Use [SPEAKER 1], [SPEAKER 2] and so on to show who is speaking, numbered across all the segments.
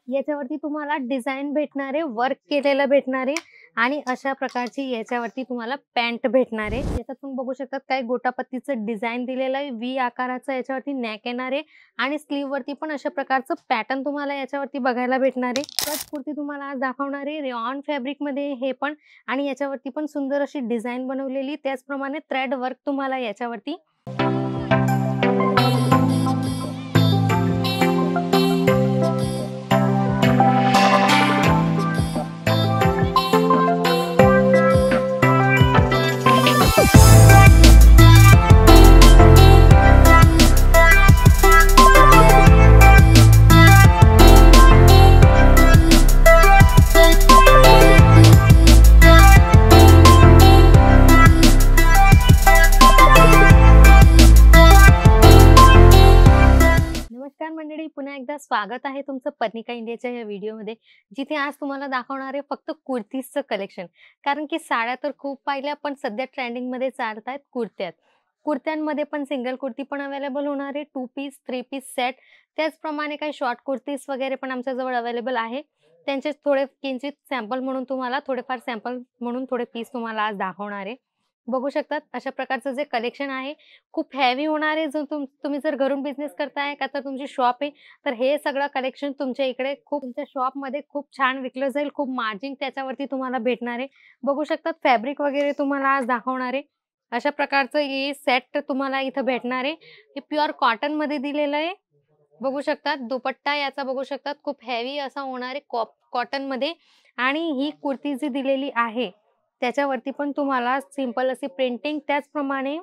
[SPEAKER 1] याच्यावरती तुम्हाला डिझाइन भेटणार आहे, वर्क केलेलं भेटणार आहे आणि अशा प्रकारची याच्यावरती तुम्हाला पॅन्ट भेटणार आहे. याच्यात तुम्ही बघू शकता काही गोटापत्तीचं डिझाइन दिलेलं आहे. व्ही आकाराचं याच्यावरती नेक येणार आहे आणि स्लीव्हवरती पण अशा प्रकारचं पॅटर्न तुम्हाला याच्यावरती बघायला भेटणार आहे. कट कुर्ती तुम्हाला आज दाखवणार आहे रेयॉन फॅब्रिकमध्ये हे पण आणि याच्यावरती पण सुंदर अशी डिझाइन बनवलेली. त्याचप्रमाणे थ्रेड वर्क तुम्हाला याच्यावरती नमस्कार मंडळी, पुन्हा एकदा स्वागत आहे तुमचं पर्निका इंडियाच्या या व्हिडिओमध्ये, जिथे आज तुम्हाला दाखवणार आहे फक्त कुर्तीजचं कलेक्शन. कारण की साड्या तर खूप पाहिल्या, पण सध्या ट्रेंडिंगमध्ये चालत आहेत कुर्त्यात. कुर्त्यांमध्ये पण सिंगल कुर्ती पण अवेलेबल होणार आहे, 2 पीस, 3 पीस सेट. त्याचप्रमाणे काही शॉर्ट कुर्तीज वगैरे पण आमच्याजवळ अवेलेबल आहे. त्यांचे थोडे किंचित सॅम्पल म्हणून तुम्हाला थोडेफार सॅम्पल म्हणून थोडे पीस तुम्हाला आज दाखवणार आहे. बघू शकतात अशा प्रकारचं जे कलेक्शन आहे खूप हेवी होणार आहे. जर तुम्ही जर घरून बिझनेस करताय का तर तुमची शॉप आहे, तर हे सगळं कलेक्शन तुमच्या इकडे खूप तुमच्या शॉपमध्ये खूप छान विकलं जाईल. खूप मार्जिन त्याच्यावरती तुम्हाला भेटणार आहे. बघू शकतात फॅब्रिक वगैरे तुम्हाला आज दाखवणार आहे. अशा प्रकारचं हे सेट तुम्हाला इथं भेटणार आहे. हे प्युअर कॉटनमध्ये दिलेलं आहे. बघू शकतात दुपट्टा याचा बघू शकतात खूप हेवी असा होणार आहे कॉटनमध्ये आणि ही कुर्ती जी दिलेली आहे त्याच्यावरती पण तुम्हाला सिंपल अशी प्रिंटिंग त्याचप्रमाणे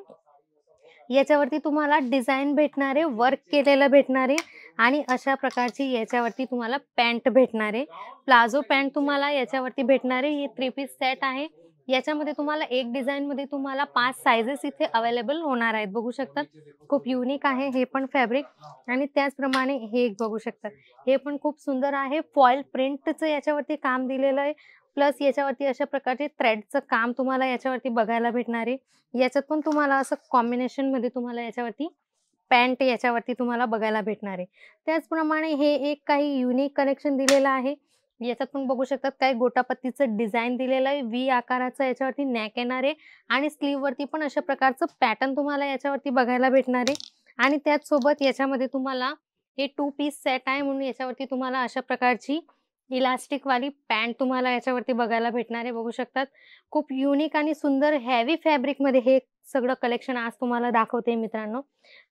[SPEAKER 1] याच्यावरती तुम्हाला डिझाइन भेटणार आहे, वर्क केलेलं भेटणार आहे आणि अशा प्रकारची याच्यावरती तुम्हाला पॅन्ट भेटणार आहे. प्लाझो पॅन्ट तुम्हाला याच्यावरती भेटणार आहे. ही 3 पीस सेट आहे. याच्यामध्ये तुम्हाला एक डिझाइनमध्ये तुम्हाला 5 साइजेस इथे अवेलेबल होणार आहेत. बघू शकतात खूप युनिक आहे हे पण फॅब्रिक आणि त्याचप्रमाणे हे एक बघू शकतात. हे पण खूप सुंदर आहे. फॉइल प्रिंटचं याच्यावरती काम दिलेलं आहे. प्लस याच्यावरती अशा प्रकारचे थ्रेडचं काम तुम्हाला याच्यावरती बघायला भेटणार आहे. याच्यात पण तुम्हाला असं कॉम्बिनेशनमध्ये तुम्हाला याच्यावरती पॅन्ट याच्यावरती तुम्हाला बघायला भेटणार आहे. त्याचप्रमाणे हे एक काही युनिक कलेक्शन दिलेलं आहे. याच्यात पण बघू शकतात काही गोटापत्तीचं डिझाइन दिलेलं आहे. व्ही आकाराचं याच्यावरती नेक येणार आहे आणि स्लीव्हवरती पण अशा प्रकारचं पॅटर्न तुम्हाला याच्यावरती बघायला भेटणार आहे आणि त्याचसोबत याच्यामध्ये तुम्हाला हे 2 पीस सेट आहे म्हणून याच्यावरती तुम्हाला अशा प्रकारची इलास्टिकवाली पॅन्ट तुम्हाला याच्यावरती बघायला भेटणार आहे. बघू शकतात खूप युनिक आणि सुंदर हेवी फॅब्रिकमध्ये हे सगळं कलेक्शन आज तुम्हाला दाखवते मित्रांनो.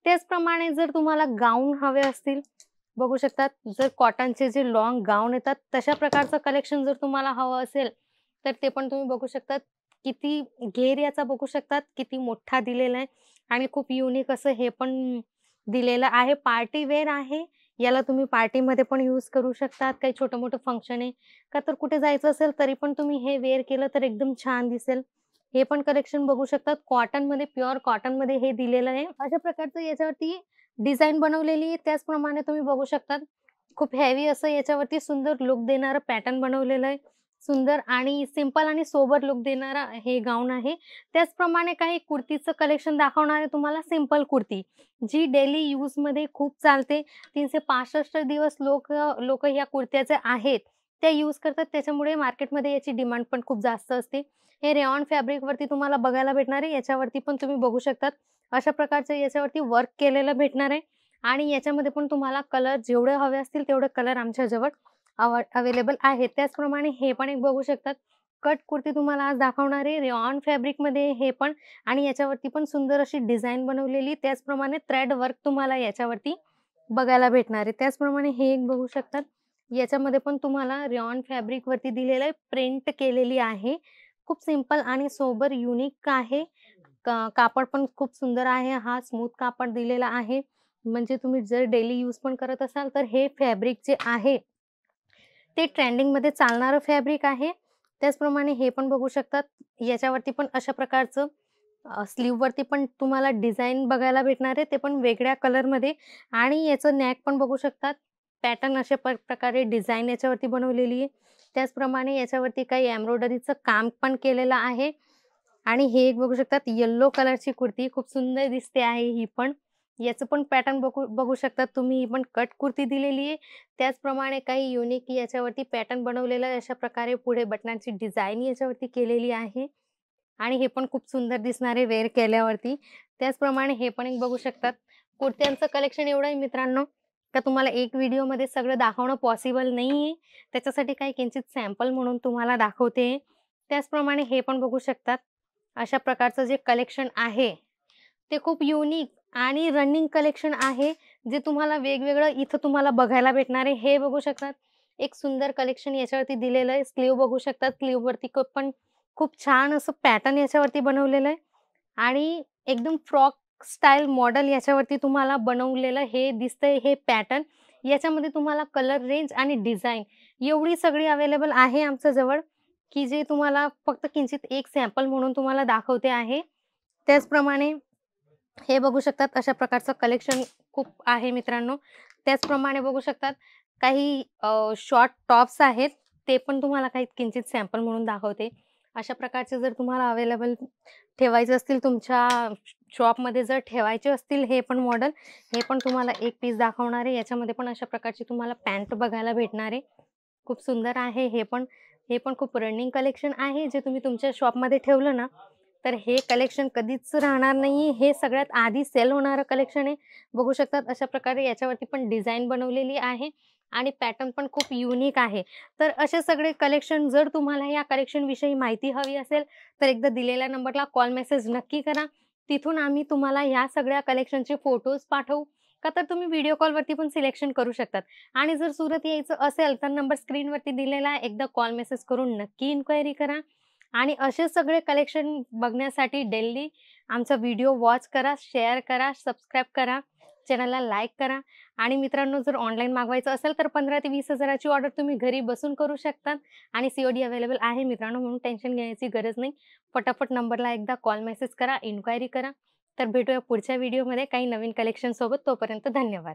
[SPEAKER 1] त्याचप्रमाणे जर तुम्हाला गाऊन हवे असतील, बघू शकतात जर कॉटनचे जे लाँग गाऊन येतात तशा प्रकारचं कलेक्शन जर तुम्हाला हवं असेल, तर ते पण तुम्ही बघू शकतात. किती घेर याचा बघू शकतात किती मोठा दिलेला आहे आणि खूप युनिक असं हे पण दिलेलं आहे. पार्टी वेअर आहे. याला तुम्ही पार्टीमध्ये पण यूज करू शकतात. काही छोटं-मोठं फंक्शन आहे का तर कुठे जायचं असेल तरी पण तुम्ही हे वेअर केलं तर एकदम छान दिसेल. हे पण कलेक्शन बघू शकतात. कॉटनमध्ये प्युअर कॉटनमध्ये हे दिलेलं आहे. अशा प्रकारचं याच्यावरती डिझाइन बनवलेली आहे. त्याचप्रमाणे तुम्ही बघू शकतात खूप हेवी असं याच्यावरती सुंदर लुक देणारं पॅटर्न बनवलेलं आहे. सुंदर आणि सिंपल आणि सोबर लुक देणारा हे गाऊन आहे. त्याचप्रमाणे काही कुर्तीचं कलेक्शन दाखवणार आहे तुम्हाला सिंपल कुर्ती, जी डेली यूजमध्ये खूप चालते. 365 दिवस लोक ह्या कुर्त्या आहेत त्या यूज करतात. त्याच्यामुळे मार्केटमध्ये याची डिमांड पण खूप जास्त असते. हे रेयॉन फॅब्रिकवरती तुम्हाला बघायला भेटणार आहे. याच्यावरती पण तुम्ही बघू शकतात अशा प्रकारचं याच्यावरती वर्क केलेलं भेटणार आहे आणि याच्यामध्ये पण तुम्हाला कलर जेवढे हवे असतील तेवढे कलर आमच्याजवळ अवेलेबल आहेत. त्याचप्रमाणे हे पण एक बघू शकतात कट कुर्ती तुम्हाला आज दाखवणार आहे रेयॉन फॅब्रिकमध्ये हे पण आणि याच्यावरती पण सुंदर अशी डिझाइन बनवलेली. त्याचप्रमाणे थ्रेड वर्क तुम्हाला याच्यावरती बघायला भेटणार आहे. त्याचप्रमाणे हे एक बघू शकतात. याच्यामध्ये पण तुम्हाला रेयॉन फॅब्रिकवरती दिलेलं आहे, प्रिंट केलेली आहे. खूप सिंपल आणि सोबर युनिक आहे. कापड पण खूप सुंदर आहे. हा स्मूथ कापड दिलेला आहे. म्हणजे तुम्ही जर डेली यूज पण करत असाल तर हे फॅब्रिक जे आहे ते ट्रेंडिंगमध्ये चालणारं फॅब्रिक आहे. त्याचप्रमाणे हे पण बघू शकतात. याच्यावरती पण अशा प्रकारचं स्लीव्हवरती पण तुम्हाला डिझाइन बघायला भेटणार आहे. ते पण वेगळ्या कलरमध्ये आणि याचं नेक पण बघू शकतात. पॅटर्न अशा प्रकारे डिझाइन याच्यावरती बनवलेली आहे. त्याचप्रमाणे याच्यावरती काही एम्ब्रॉयडरीचं काम पण केलेलं आहे आणि हे एक बघू शकतात येलो कलरची कुर्ती खूप सुंदर दिसते आहे ही पण. याचं पण पॅटर्न बघू बघू शकता तुम्ही. ही पण कट कुर्ती दिलेली आहे. त्याचप्रमाणे काही युनिक याच्यावरती पॅटर्न बनवलेला आहे. अशा प्रकारे पुढे बटनांची डिझाइन याच्यावरती केलेली आहे आणि हे पण खूप सुंदर दिसणार आहे वेअर केल्यावरती. त्याचप्रमाणे हे पण एक बघू शकतात. कुर्त्यांचं कलेक्शन एवढं आहे मित्रांनो, का तुम्हाला एक व्हिडिओमध्ये सगळं दाखवणं पॉसिबल नाहीये. त्याच्यासाठी काही किंचित सॅम्पल म्हणून तुम्हाला दाखवते. त्याचप्रमाणे हे पण बघू शकतात. अशा प्रकारचं जे कलेक्शन आहे, ते खूप युनिक आणि रनिंग कलेक्शन आहे, जे तुम्हाला वेगवेगळं इथं तुम्हाला बघायला भेटणार आहे. हे बघू शकतात. एक सुंदर कलेक्शन याच्यावरती दिलेलं आहे. स्लीव्ह बघू शकतात. स्लीव्हवरती पण खूप छान असं पॅटर्न याच्यावरती बनवलेलं आहे आणि एकदम फ्रॉक स्टाईल मॉडेल याच्यावरती तुम्हाला बनवलेलं हे दिसतंय हे पॅटर्न. याच्यामध्ये तुम्हाला कलर रेंज आणि डिझाइन एवढी सगळी अवेलेबल आहे आमच्याजवळ, की जे तुम्हाला फक्त किंचित एक सॅम्पल म्हणून तुम्हाला दाखवते आहे. त्याचप्रमाणे हे बघू शकतात अशा प्रकारचं कलेक्शन खूप आहे मित्रांनो. त्याचप्रमाणे बघू शकतात काही शॉर्ट टॉप्स आहेत. ते पण तुम्हाला काही किंचित सॅम्पल म्हणून दाखवते. अशा प्रकारचे जर तुम्हाला अवेलेबल ठेवायचे असतील तुमच्या शॉपमध्ये जर ठेवायचे असतील हे पण मॉडेल, हे पण तुम्हाला एक पीस दाखवणार आहे. याच्यामध्ये पण अशा प्रकारची तुम्हाला पॅन्ट बघायला भेटणार आहे. खूप सुंदर आहे हे पण. हे पण खूप रनिंग कलेक्शन आहे. जे तुम्ही तुमच्या शॉपमध्ये ठेवलं ना, तर हे कलेक्शन कधीच राहणार नाही. हे सगळ्यात आधी सेल होणारं कलेक्शन आहे. बघू शकतात अशा प्रकारे याच्यावरती पण डिझाइन बनवलेली आहे आणि पॅटर्न पण खूप युनिक आहे. तर असे सगळे कलेक्शन जर तुम्हाला या कलेक्शनविषयी माहिती हवी असेल, तर एकदा दिलेल्या नंबरला कॉल मेसेज नक्की करा. तिथून आम्ही तुम्हाला ह्या सगळ्या कलेक्शनचे फोटोज पाठवू. का तर तुम्ही व्हिडिओ कॉलवरती पण सिलेक्शन करू शकतात. आणि जर सुरत यायचं असेल, तर नंबर स्क्रीनवरती दिलेला आहे. एकदा कॉल मेसेज करून नक्की इन्क्वायरी करा. आणि असे सगळे कलेक्शन बघण्यासाठी डेली आमचा व्हिडिओ वॉच करा, शेअर करा, सबस्क्राईब करा, चॅनलला लाईक करा आणि मित्रांनो जर ऑनलाईन मागवायचं असेल तर 15,000 ते 20,000ची ऑर्डर तुम्ही घरी बसून करू शकता आणि सीओडी अवेलेबल आहे मित्रांनो, म्हणून टेन्शन घ्यायची गरज नाही. फटाफट नंबरला एकदा कॉल मेसेज करा, इन्क्वायरी करा. तर भेटूया पुढच्या व्हिडिओमध्ये काही नवीन कलेक्शनसोबत. तोपर्यंत धन्यवाद.